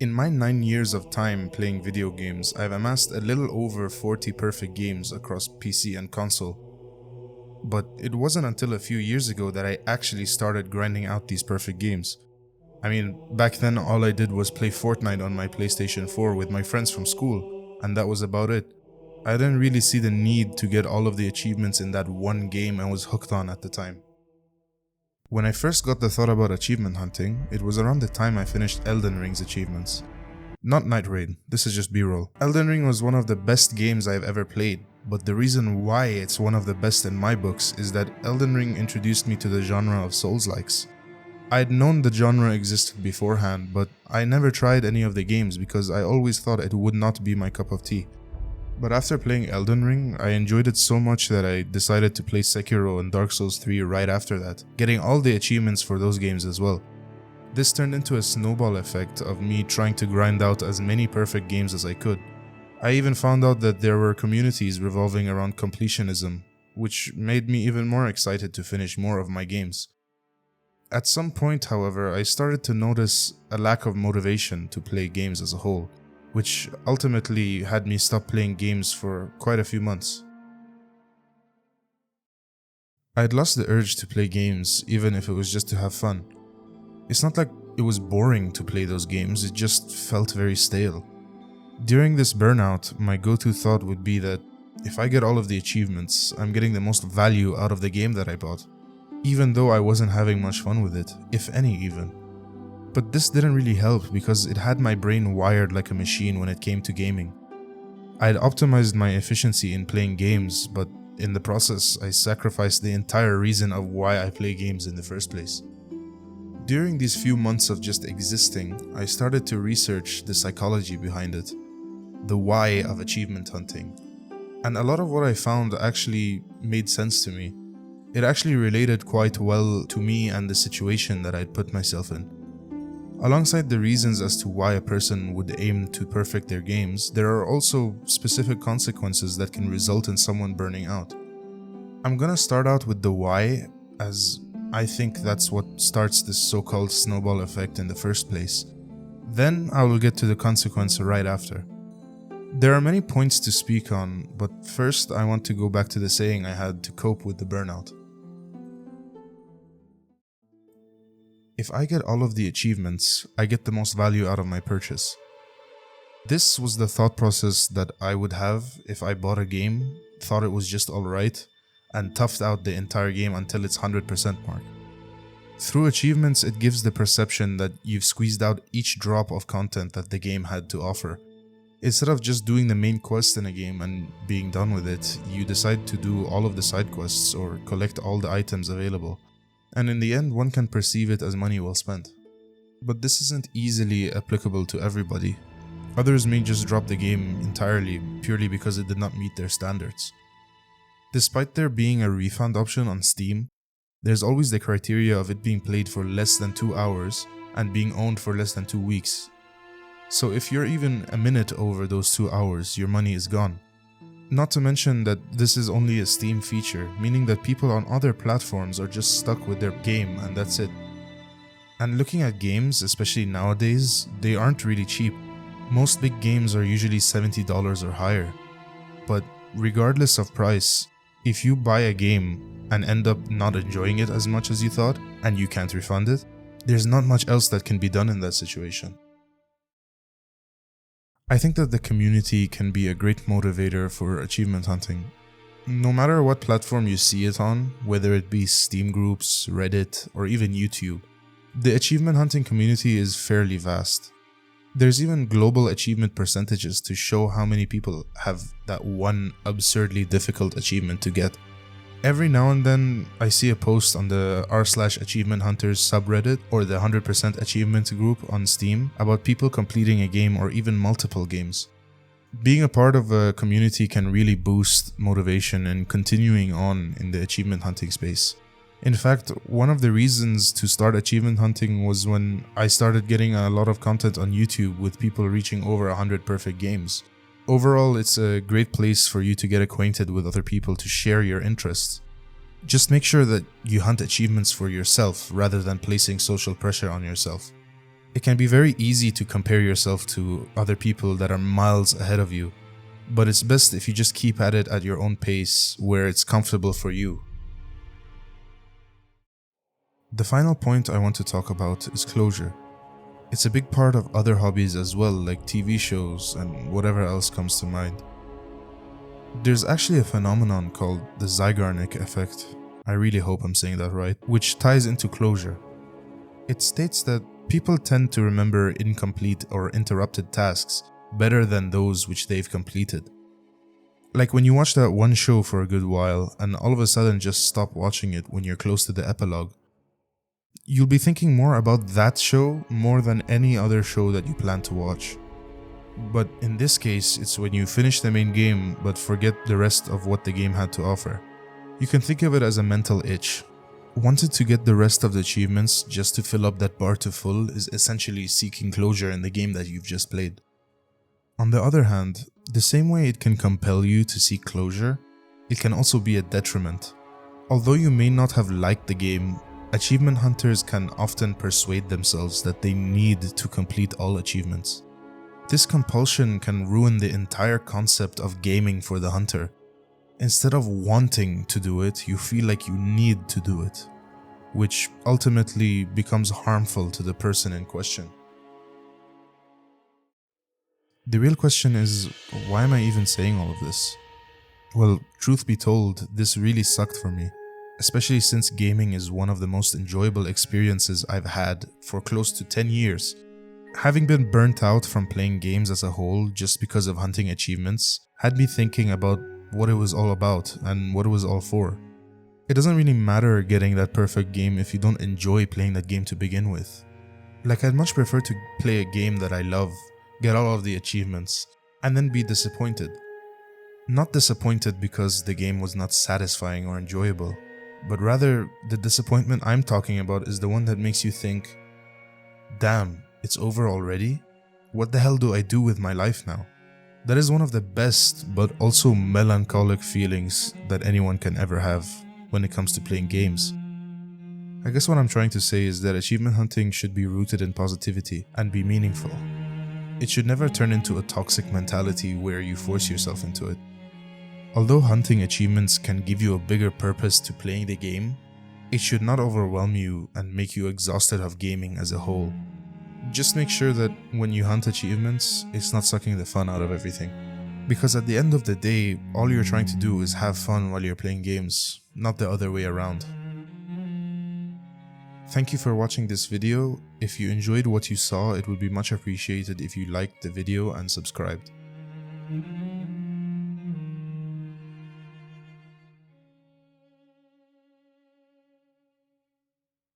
In my 9 years of time playing video games, I've amassed a little over 40 perfect games across PC and console. But it wasn't until a few years ago that I actually started grinding out these perfect games. I mean, back then all I did was play Fortnite on my PlayStation 4 with my friends from school, and that was about it. I didn't really see the need to get all of the achievements in that one game I was hooked on at the time. When I first got the thought about achievement hunting, it was around the time I finished Elden Ring's achievements. Not Night Raid, this is just B-roll. Elden Ring was one of the best games I've ever played, but the reason why it's one of the best in my books is that Elden Ring introduced me to the genre of Souls-likes. I'd known the genre existed beforehand, but I never tried any of the games because I always thought it would not be my cup of tea. But after playing Elden Ring, I enjoyed it so much that I decided to play Sekiro and Dark Souls 3 right after that, getting all the achievements for those games as well. This turned into a snowball effect of me trying to grind out as many perfect games as I could. I even found out that there were communities revolving around completionism, which made me even more excited to finish more of my games. At some point, however, I started to notice a lack of motivation to play games as a whole, which ultimately had me stop playing games for quite a few months. I'd lost the urge to play games, even if it was just to have fun. It's not like it was boring to play those games, it just felt very stale. During this burnout, my go-to thought would be that if I get all of the achievements, I'm getting the most value out of the game that I bought, even though I wasn't having much fun with it, if any even. But this didn't really help because it had my brain wired like a machine when it came to gaming. I'd optimized my efficiency in playing games, but in the process, I sacrificed the entire reason of why I play games in the first place. During these few months of just existing, I started to research the psychology behind it, the why of achievement hunting. And a lot of what I found actually made sense to me. It actually related quite well to me and the situation that I'd put myself in. Alongside the reasons as to why a person would aim to perfect their games, there are also specific consequences that can result in someone burning out. I'm gonna start out with the why, as I think that's what starts this so-called snowball effect in the first place. Then I will get to the consequence right after. There are many points to speak on, but first I want to go back to the saying I had to cope with the burnout. If I get all of the achievements, I get the most value out of my purchase. This was the thought process that I would have if I bought a game, thought it was just alright, and toughed out the entire game until its 100% mark. Through achievements, it gives the perception that you've squeezed out each drop of content that the game had to offer. Instead of just doing the main quest in a game and being done with it, you decide to do all of the side quests or collect all the items available. And in the end, one can perceive it as money well spent. But this isn't easily applicable to everybody. Others may just drop the game entirely purely because it did not meet their standards. Despite there being a refund option on Steam, there's always the criteria of it being played for less than 2 hours and being owned for less than 2 weeks. So if you're even a minute over those 2 hours, your money is gone. Not to mention that this is only a Steam feature, meaning that people on other platforms are just stuck with their game and that's it. And looking at games, especially nowadays, they aren't really cheap. Most big games are usually $70 or higher. But regardless of price, if you buy a game and end up not enjoying it as much as you thought, and you can't refund it, there's not much else that can be done in that situation. I think that the community can be a great motivator for achievement hunting. No matter what platform you see it on, whether it be Steam groups, Reddit, or even YouTube, the achievement hunting community is fairly vast. There's even global achievement percentages to show how many people have that one absurdly difficult achievement to get. Every now and then, I see a post on the r/Achievement Hunters subreddit or the 100% Achievement group on Steam about people completing a game or even multiple games. Being a part of a community can really boost motivation and continuing on in the achievement hunting space. In fact, one of the reasons to start achievement hunting was when I started getting a lot of content on YouTube with people reaching over 100 perfect games. Overall, it's a great place for you to get acquainted with other people to share your interests. Just make sure that you hunt achievements for yourself rather than placing social pressure on yourself. It can be very easy to compare yourself to other people that are miles ahead of you, but it's best if you just keep at it at your own pace where it's comfortable for you. The final point I want to talk about is closure. It's a big part of other hobbies as well, like TV shows and whatever else comes to mind. There's actually a phenomenon called the Zeigarnik effect, I really hope I'm saying that right, which ties into closure. It states that people tend to remember incomplete or interrupted tasks better than those which they've completed. Like when you watch that one show for a good while and all of a sudden just stop watching it when you're close to the epilogue, you'll be thinking more about that show more than any other show that you plan to watch. But in this case, it's when you finish the main game but forget the rest of what the game had to offer. You can think of it as a mental itch. Wanting to get the rest of the achievements just to fill up that bar to full is essentially seeking closure in the game that you've just played. On the other hand, the same way it can compel you to seek closure, it can also be a detriment. Although you may not have liked the game, achievement hunters can often persuade themselves that they need to complete all achievements. This compulsion can ruin the entire concept of gaming for the hunter. Instead of wanting to do it, you feel like you need to do it, which ultimately becomes harmful to the person in question. The real question is, why am I even saying all of this? Well, truth be told, this really sucked for me, especially since gaming is one of the most enjoyable experiences I've had for close to 10 years. Having been burnt out from playing games as a whole just because of hunting achievements had me thinking about what it was all about and what it was all for. It doesn't really matter getting that perfect game if you don't enjoy playing that game to begin with. Like, I'd much prefer to play a game that I love, get all of the achievements, and then be disappointed. Not disappointed because the game was not satisfying or enjoyable, but rather the disappointment I'm talking about is the one that makes you think, damn, it's over already? What the hell do I do with my life now? That is one of the best but also melancholic feelings that anyone can ever have when it comes to playing games. I guess what I'm trying to say is that achievement hunting should be rooted in positivity and be meaningful. It should never turn into a toxic mentality where you force yourself into it. Although hunting achievements can give you a bigger purpose to playing the game, it should not overwhelm you and make you exhausted of gaming as a whole. Just make sure that when you hunt achievements, it's not sucking the fun out of everything. Because at the end of the day, all you're trying to do is have fun while you're playing games, not the other way around. Thank you for watching this video. If you enjoyed what you saw, it would be much appreciated if you liked the video and subscribed.